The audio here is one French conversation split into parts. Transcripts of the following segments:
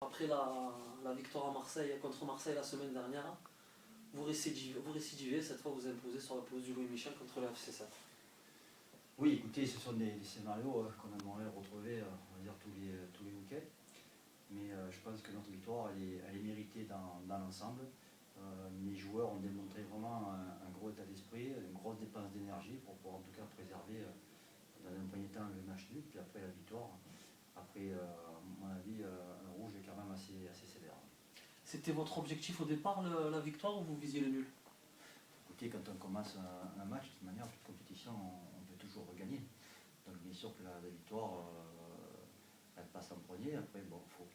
après la victoire à Marseille, contre Marseille la semaine dernière, vous récidivez, cette fois vous imposez sur la pelouse du Louis Michel contre le FC7. Oui, écoutez, ce sont des scénarios qu'on aimerait retrouver, on va dire, tous les week-ends. Mais je pense que notre victoire, elle est méritée dans l'ensemble. Les joueurs ont démontré vraiment un gros état d'esprit, une grosse dépense d'énergie pour pouvoir en tout cas préserver dans un premier temps le match nul, puis après la victoire. Après, à mon avis, un rouge est quand même assez sévère. C'était votre objectif au départ, la victoire, ou vous visiez le nul? Écoutez, quand on commence un match, de toute manière, toute compétition, on peut toujours gagner. Donc bien sûr que la victoire, elle passe en premier. Après, bon, faut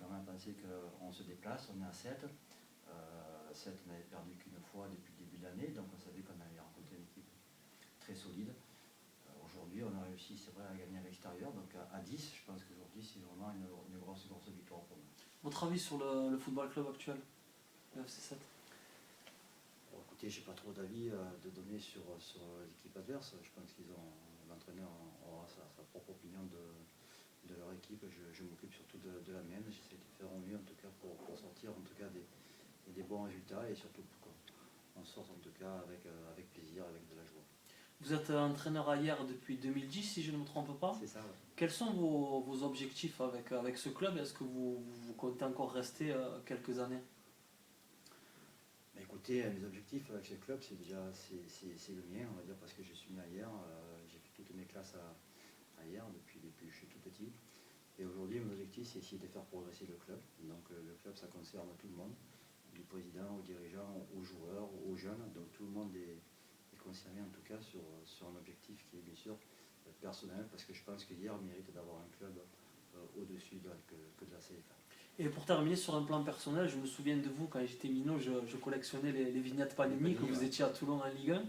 quand même penser qu'on se déplace, on est à 7. 7, on n'avait perdu qu'une fois depuis le début de l'année, donc on savait qu'on allait rencontrer une équipe très solide. Aujourd'hui, on a réussi, c'est vrai, à gagner à l'extérieur, donc à 10, je pense qu'aujourd'hui, c'est vraiment une grosse victoire pour nous. Votre avis sur le football club actuel, le FC7? Bon, écoutez, je n'ai pas trop d'avis de donner sur l'équipe adverse. Je pense qu'ils ont l'entraîneur aura sa propre opinion de leur équipe. Je m'occupe surtout de la mienne. J'essaie de faire au mieux en tout cas pour sortir en tout cas des bons résultats et surtout pour qu'on sorte en tout cas avec plaisir, avec de la joie. Vous êtes entraîneur à Hyères depuis 2010, si je ne me trompe pas. C'est ça, ouais. Quels sont vos objectifs avec ce club? Est-ce que vous comptez encore rester quelques années? Bah, écoutez, mes objectifs avec ce club, c'est le mien, on va dire, parce que je suis né à Hyères. J'ai fait toutes mes classes à Hyères depuis que je suis tout petit. Et aujourd'hui, mon objectif, c'est essayer de faire progresser le club. Donc le club, ça concerne tout le monde, du président aux dirigeants, aux joueurs, aux jeunes. Donc tout le monde est concerné en tout cas sur un objectif qui est bien sûr personnel, parce que je pense que Hyères mérite d'avoir un club au-dessus que de la CFA. Et pour terminer sur un plan personnel, je me souviens de vous quand j'étais minot, je collectionnais les vignettes Panini, que vous étiez à Toulon en Ligue 1.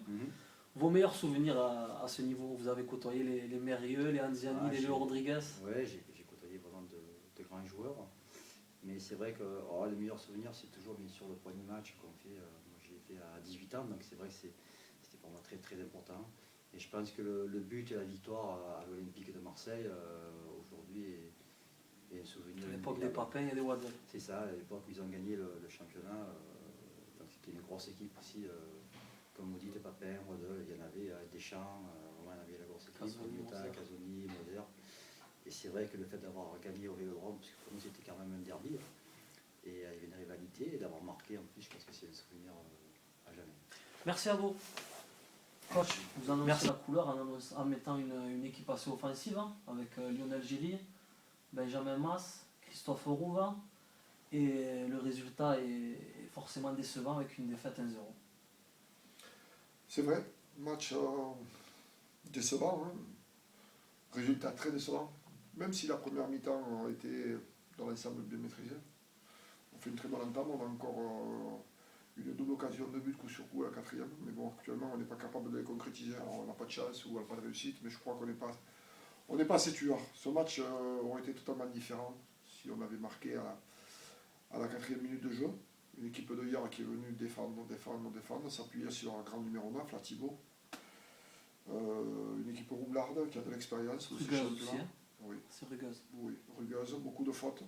Vos meilleurs souvenirs à ce niveau? Vous avez côtoyé les Mérieux, les Anziani, les Léo Rodriguez? Oui, j'ai côtoyé vraiment de grands joueurs. Mais c'est vrai que les meilleurs souvenirs, c'est toujours bien sûr le premier match qu'on fait. Moi, je l'ai fait à 18 ans, donc c'est vrai que c'était pour moi très très important. Et je pense que le but et la victoire à l'Olympique de Marseille, aujourd'hui, est un souvenir. À l'époque des Papins et des Waddell. C'est ça, à l'époque où ils ont gagné le championnat. Donc c'était une grosse équipe aussi. Comme vous dites, Papin, Waddell, il y en avait Deschamps, vraiment, il y avait la grosse équipe, Casoni, Moser. Et c'est vrai que le fait d'avoir gagné au Vélodrome, parce que pour nous c'était quand même un derby, et il y avait une rivalité, et d'avoir marqué en plus, je pense que c'est un souvenir à jamais. Merci à vous. Coach, vous annoncez la couleur en mettant une équipe assez offensive, hein, avec Lionel Gilly, Benjamin Mas, Christophe Rouva, et le résultat est forcément décevant avec une défaite 1-0. C'est vrai, match décevant, hein. Résultat très décevant. Même si la première mi-temps a été dans l'ensemble bien maîtrisée. On fait une très bonne entame, on a encore une double occasion de but coup sur coup à la quatrième. Mais bon, actuellement on n'est pas capable de les concrétiser. Alors, on n'a pas de chance ou pas de réussite, mais je crois qu'on n'est pas assez tueur. Ce match aurait été totalement différent si on avait marqué à la quatrième minute de jeu. Une équipe de Hyères qui est venue défendre, s'appuyer sur un grand numéro 9, la Thibaut. Une équipe roublarde qui a de l'expérience. Rugueuse aussi, hein. Oui. C'est rugueuse. Oui, rugueuse, beaucoup de fautes.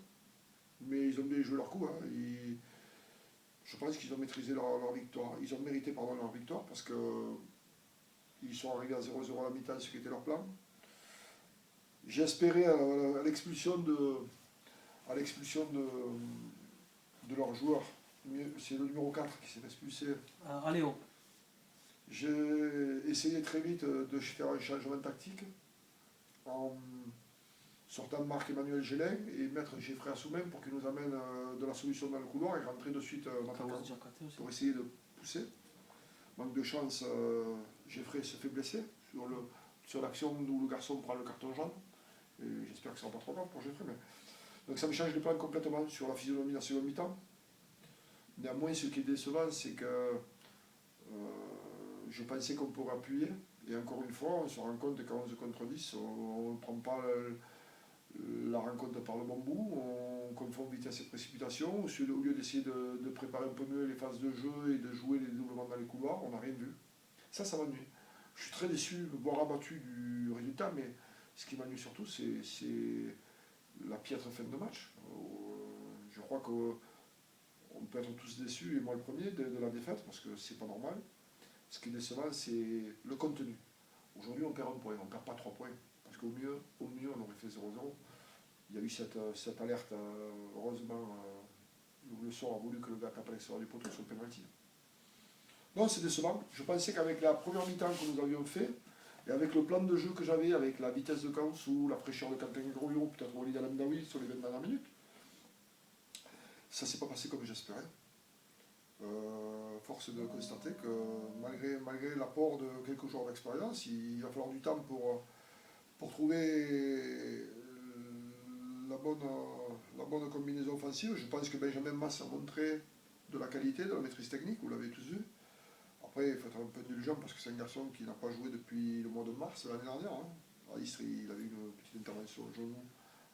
Mais ils ont bien joué leur coup. Hein. Je pense qu'ils ont maîtrisé leur victoire. Ils ont mérité leur victoire parce qu'ils sont arrivés à 0-0 à la mi-temps, ce qui était leur plan. J'ai espéré à l'expulsion de leur joueur. C'est le numéro 4 qui s'est expulsé. Aléo. J'ai essayé très vite de faire un changement tactique en sortant Marc-Emmanuel Gélin et mettre Geoffrey Assoumen pour qu'il nous amène de la solution dans le couloir et rentrer de suite pour essayer de pousser. Manque de chance, Geoffrey se fait blesser sur l'action où le garçon prend le carton jaune. Et j'espère que ça ne sera pas trop grave pour Geoffrey. Mais... Donc ça me change les plans complètement sur la physionomie de la seconde mi-temps. Néanmoins, ce qui est décevant, c'est que je pensais qu'on pourrait appuyer. Et encore une fois, on se rend compte qu'à 11 contre 10, on ne prend pas la rencontre par le bon bout, on confond vitesse et précipitation. Au lieu d'essayer de préparer un peu mieux les phases de jeu et de jouer les doublements dans les couloirs, on n'a rien vu. Ça m'ennuie. Je suis très déçu, voire abattu du résultat, mais ce qui m'ennuie surtout, c'est la piètre fin de match. Je crois qu'on peut être tous déçus, et moi le premier, de la défaite, parce que c'est pas normal. Ce qui est décevant, c'est le contenu. Aujourd'hui, on perd un point, on ne perd pas 3 points. Parce qu'au mieux, on aurait fait 0-0. Il y a eu cette alerte, heureusement, où le sort a voulu que le gars tape à l'extérieur du poteau sur le penalty. Non, c'est décevant. Je pensais qu'avec la première mi-temps que nous avions fait, et avec le plan de jeu que j'avais, avec la vitesse de Kansou, la fraîcheur de Quentin Grouillot, peut-être Walid Alamdaoui sur les 20 dernières minutes, ça ne s'est pas passé comme j'espérais. Force est de constater que malgré l'apport de quelques joueurs d'expérience, il va falloir du temps pour trouver la bonne combinaison offensive. Je pense que Benjamin Mass a montré de la qualité, de la maîtrise technique, vous l'avez tous vu. Après, il faut être un peu indulgent parce que c'est un garçon qui n'a pas joué depuis le mois de mars l'année dernière. À Istres, il avait une petite intervention au genou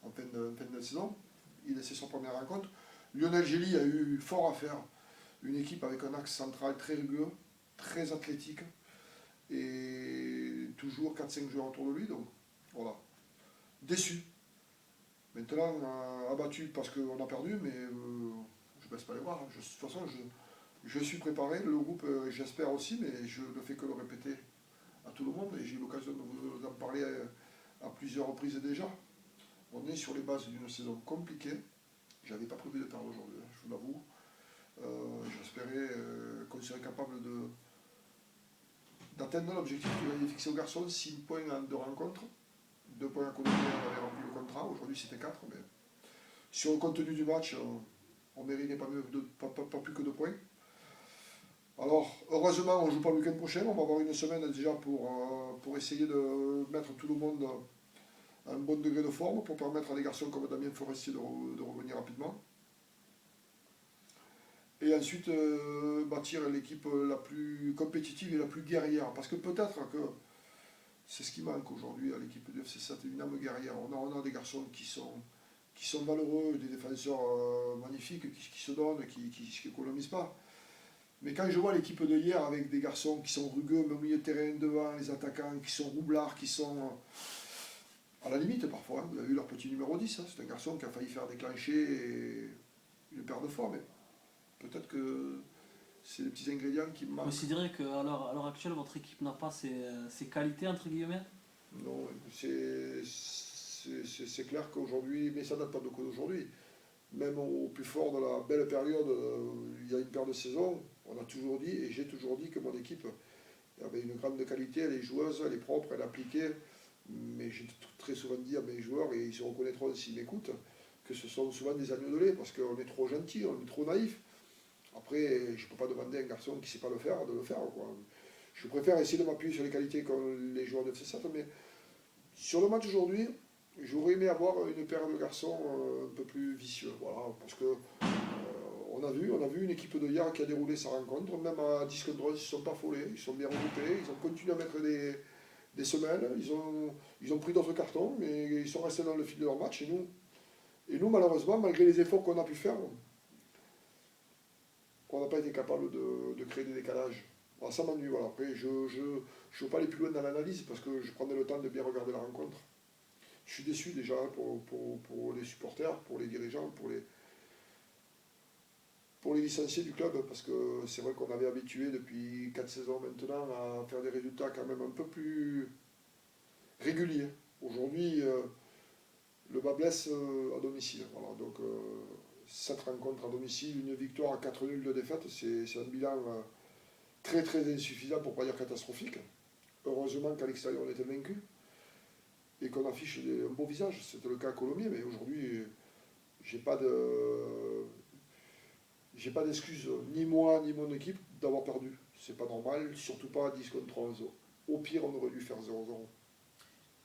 en fin de saison. Il a laissé sa première rencontre. Lionel Gély a eu fort à faire. Une équipe avec un axe central très rugueux, très athlétique, et toujours 4-5 joueurs autour de lui, donc voilà. Déçu. Maintenant, abattu parce qu'on a perdu, mais je ne baisse pas les bras. De toute façon, je suis préparé, le groupe j'espère aussi, mais je ne fais que le répéter à tout le monde, et j'ai eu l'occasion de vous en parler à plusieurs reprises déjà. On est sur les bases d'une saison compliquée. Je n'avais pas prévu de perdre aujourd'hui, je vous l'avoue. J'espérais qu'on serait capable d'atteindre l'objectif qu'il avait fixé aux garçons, 6 points en 2 rencontres. 2 points à côté, on avait rempli le contrat, aujourd'hui c'était 4, mais sur le contenu du match, on méritait pas plus que 2 points. Alors, heureusement, on ne joue pas le week-end prochain, on va avoir une semaine déjà pour essayer de mettre tout le monde à un bon degré de forme, pour permettre à des garçons comme Damien Forestier de revenir rapidement. Et ensuite, bâtir l'équipe la plus compétitive et la plus guerrière. Parce que peut-être que c'est ce qui manque aujourd'hui à l'équipe du FC7, une âme guerrière. On a des garçons qui sont valeureux, des défenseurs magnifiques, qui se donnent, qui n'économisent pas. Mais quand je vois l'équipe de hier avec des garçons qui sont rugueux, mais au milieu de terrain, devant, les attaquants, qui sont roublards, qui sont à la limite parfois. Vous avez vu leur petit numéro 10, c'est un garçon qui a failli faire déclencher une paire de fois, mais peut-être que c'est les petits ingrédients qui me manquent. Vous considérez qu'à l'heure actuelle, votre équipe n'a pas ses qualités, entre guillemets? Non, c'est clair qu'aujourd'hui, mais ça ne date pas d'aujourd'hui, même au plus fort de la belle période, il y a une paire de saisons, on a toujours dit, et j'ai toujours dit que mon équipe avait une grande qualité, elle est joueuse, elle est propre, elle est appliquée, mais j'ai très souvent dit à mes joueurs, et ils se reconnaîtront s'ils m'écoutent, que ce sont souvent des agneaux de lait, parce qu'on est trop gentil, on est trop naïf. Après, je ne peux pas demander à un garçon qui ne sait pas le faire de le faire, quoi. Je préfère essayer de m'appuyer sur les qualités qu'ont les joueurs de FC7, mais sur le match d'aujourd'hui, j'aurais aimé avoir une paire de garçons un peu plus vicieux. Voilà, parce que on a vu une équipe de hier qui a déroulé sa rencontre, même à 10 contre 11, ils ne se sont pas affolés, ils sont bien regroupés, ils ont continué à mettre des semelles, ils ont pris d'autres cartons, mais ils sont restés dans le fil de leur match. Et nous, malheureusement, malgré les efforts qu'on a pu faire, on n'a pas été capable de créer des décalages. Alors ça m'ennuie, voilà. Après, je ne veux pas aller plus loin dans l'analyse parce que je prendrai le temps de bien regarder la rencontre. Je suis déçu déjà pour les supporters, pour les dirigeants, pour les licenciés du club, parce que c'est vrai qu'on avait habitué depuis 4 saisons maintenant à faire des résultats quand même un peu plus réguliers. Aujourd'hui, le bas blesse à domicile. Voilà, donc 7 rencontres à domicile, une victoire à 4 nuls de défaite, c'est un bilan très très insuffisant pour ne pas dire catastrophique. Heureusement qu'à l'extérieur on était vaincu et qu'on affiche un beau visage. C'était le cas à Colomiers, mais aujourd'hui j'ai pas d'excuse, ni moi ni mon équipe, d'avoir perdu. C'est pas normal, surtout pas à 10 contre 11. Au pire, on aurait dû faire 0-0.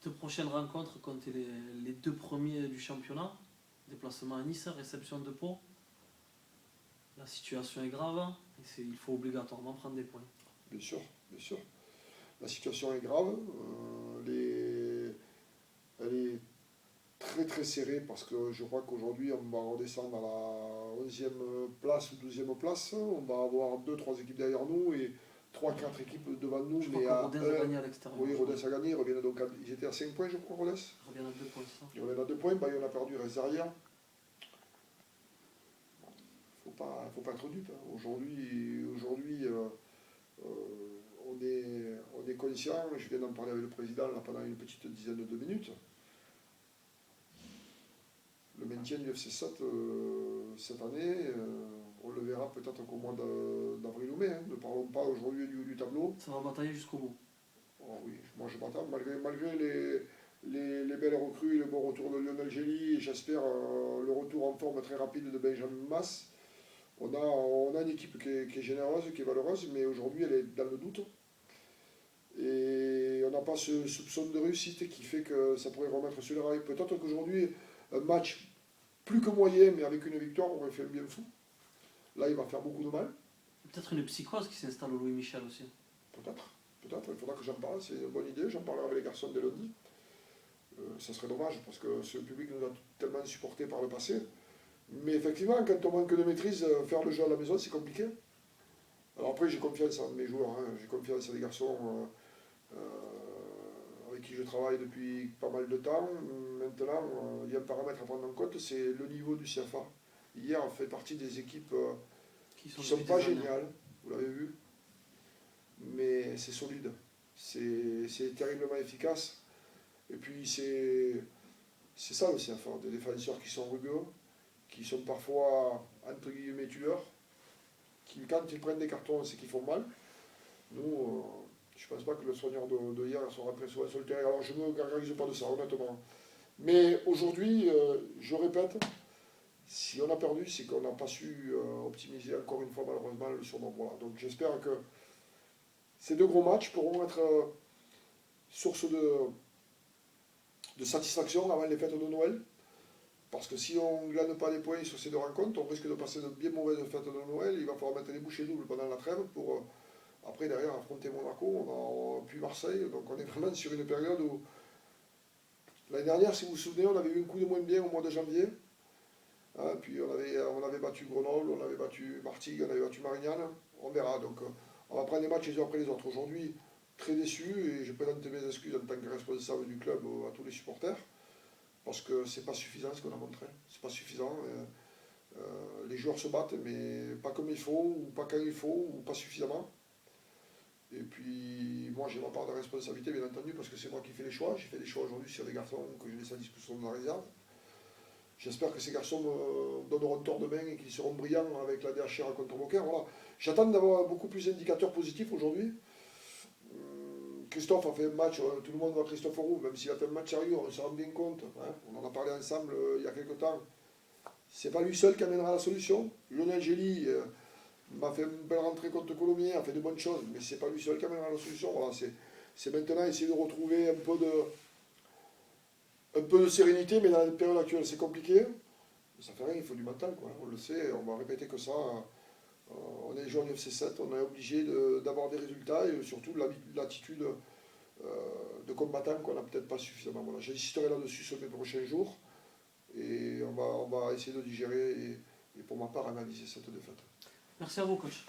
2 prochaines rencontres contre les 2 premiers du championnat. Déplacement à Nice, réception de Pau. La situation est grave et il faut obligatoirement prendre des points. Bien sûr, bien sûr. La situation est grave. Elle est très très serrée parce que je crois qu'aujourd'hui on va redescendre à la 11e place ou 12e place. On va avoir 2-3 équipes derrière nous et 3-4 équipes devant nous. Je crois que Rodez a gagné à l'extérieur. Oui, Rodez a gagné. Ils étaient à 5 points, je crois, Rodez. Ils reviennent à 2 points, ça. Ils reviennent à 2 points. Bayonne a perdu, reste derrière. faut pas être dupe. Hein. Aujourd'hui on est conscient, je viens d'en parler avec le président là, pendant une petite dizaine de minutes. Le maintien du FC 7 cette année, on le verra peut-être qu'au mois d'avril ou mai. Hein. Ne parlons pas aujourd'hui du tableau. Ça va batailler jusqu'au bout. Oh oui, moi je m'attends, malgré les belles recrues et le bon retour de Lionel Gély, et j'espère le retour en forme très rapide de Benjamin Mas. On a une équipe qui est généreuse, qui est valeureuse, mais aujourd'hui elle est dans le doute. Et on n'a pas ce soupçon de réussite qui fait que ça pourrait remettre sur les rails. Peut-être qu'aujourd'hui, un match plus que moyen, mais avec une victoire, on aurait fait un bien fou. Là, il va faire beaucoup de mal. Peut-être une psychose qui s'installe au Louis Michel aussi. Peut-être, il faudra que j'en parle, c'est une bonne idée, j'en parlerai avec les garçons dès lundi. Ça serait dommage, parce que ce public nous a tellement supportés par le passé. Mais effectivement, quand on manque de maîtrise, faire le jeu à la maison, c'est compliqué. Alors après, j'ai confiance en mes joueurs, hein. J'ai confiance en les garçons avec qui je travaille depuis pas mal de temps. Maintenant, il y a un paramètre à prendre en compte, c'est le niveau du CFA. Hier, on fait partie des équipes qui ne sont pas géniales, vous l'avez vu, mais c'est solide, c'est terriblement efficace. Et puis c'est ça le CFA, des défenseurs qui sont rugueux, qui sont parfois entre guillemets tueurs, qui quand ils prennent des cartons, c'est qu'ils font mal. Nous, je ne pense pas que le soigneur de hier soit rentré souvent sur le terrain, alors je ne me gargarise pas de ça, honnêtement. Mais aujourd'hui, je répète, si on a perdu, c'est qu'on n'a pas su optimiser encore une fois malheureusement le surnombre. Voilà. Donc j'espère que ces deux gros matchs pourront être source de satisfaction avant les fêtes de Noël. Parce que si on ne glane pas les points sur ces deux rencontres, on risque de passer de bien mauvaises fêtes de Noël. Il va falloir mettre les bouchées doubles pendant la trêve pour après derrière affronter Monaco, puis Marseille. Donc on est vraiment sur une période où l'année dernière, si vous vous souvenez, on avait eu un coup de moins bien au mois de janvier. Hein, puis on avait battu Grenoble, on avait battu Martigues, on avait battu Marignane. On verra. Donc on va prendre les matchs les uns après les autres. Aujourd'hui, très déçu, et je présente mes excuses en tant que responsable du club à tous les supporters. Parce que c'est pas suffisant ce qu'on a montré. C'est pas suffisant. Les joueurs se battent, mais pas comme il faut, ou pas quand il faut, ou pas suffisamment. Et puis, moi, j'ai ma part de responsabilité, bien entendu, parce que c'est moi qui fais les choix. J'ai fait des choix aujourd'hui sur des garçons que je laisse à disposition de la réserve. J'espère que ces garçons me donneront tort demain et qu'ils seront brillants avec la DHR contre Beaucaire. Voilà. J'attends d'avoir beaucoup plus d'indicateurs positifs aujourd'hui. Christophe a fait un match, tout le monde voit Christophe Roux, même s'il a fait un match sérieux, on se rend bien compte. Hein, on en a parlé ensemble il y a quelques temps. C'est pas lui seul qui amènera la solution. Lionel Gély m'a fait une belle rentrée contre Colomiers, a fait de bonnes choses, mais c'est pas lui seul qui amènera la solution. Voilà, c'est maintenant essayer de retrouver un peu de sérénité, mais dans la période actuelle c'est compliqué. Ça fait rien, il faut du mental, quoi. On le sait, on va répéter que ça. On est joueur du FC 7, on est obligé d'avoir des résultats et surtout l'attitude de combattant qu'on n'a peut-être pas suffisamment. Voilà. J'insisterai là-dessus sur les prochains jours et on va essayer de digérer et pour ma part analyser cette défaite. Merci à vous, coach.